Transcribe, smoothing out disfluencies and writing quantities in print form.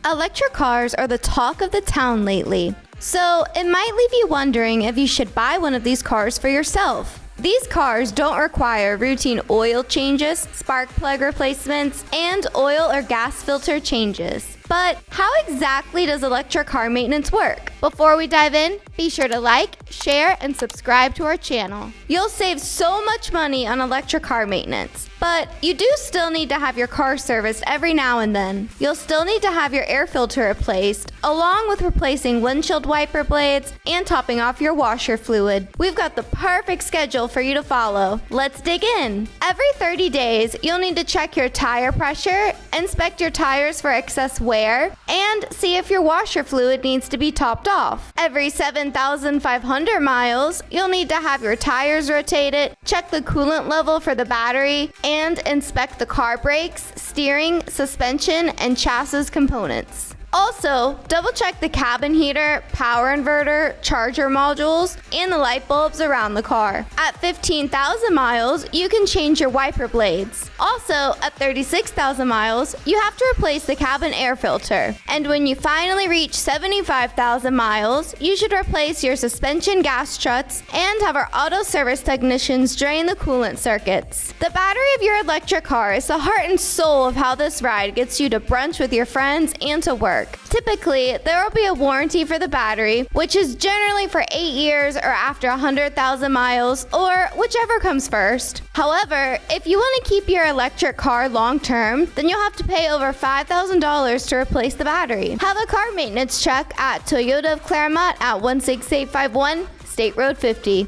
Electric cars are the talk of the town lately, so it might leave you wondering if you should buy one of these cars for yourself. These cars don't require routine oil changes, spark plug replacements, and oil or gas filter changes. But how exactly does electric car maintenance work? Before we dive in, be sure to like, share, and subscribe to our channel. You'll save so much money on electric car maintenance, but you do still need to have your car serviced every now and then. You'll still need to have your air filter replaced, along with replacing windshield wiper blades and topping off your washer fluid. We've got the perfect schedule for you to follow. Let's dig in. Every 30 days, you'll need to check your tire pressure, inspect your tires for excess wear, and see if your washer fluid needs to be topped off. Every 7,500 miles, you'll need to have your tires rotated, check the coolant level for the battery, and inspect the car brakes, steering, suspension, and chassis components. Also, double check the cabin heater, power inverter, charger modules, and the light bulbs around the car. At 15,000 miles, you can change your wiper blades. Also, at 36,000 miles, you have to replace the cabin air filter. And when you finally reach 75,000 miles, you should replace your suspension gas struts and have our auto service technicians drain the coolant circuits. The battery of your electric car is the heart and soul of how this ride gets you to brunch with your friends and to work. Typically, there will be a warranty for the battery, which is generally for 8 years or after 100,000 miles, or whichever comes first. However, if you want to keep your electric car long term, then you'll have to pay over $5,000 to replace the battery. Have a car maintenance check at Toyota of Clermont at 16851 State Road 50.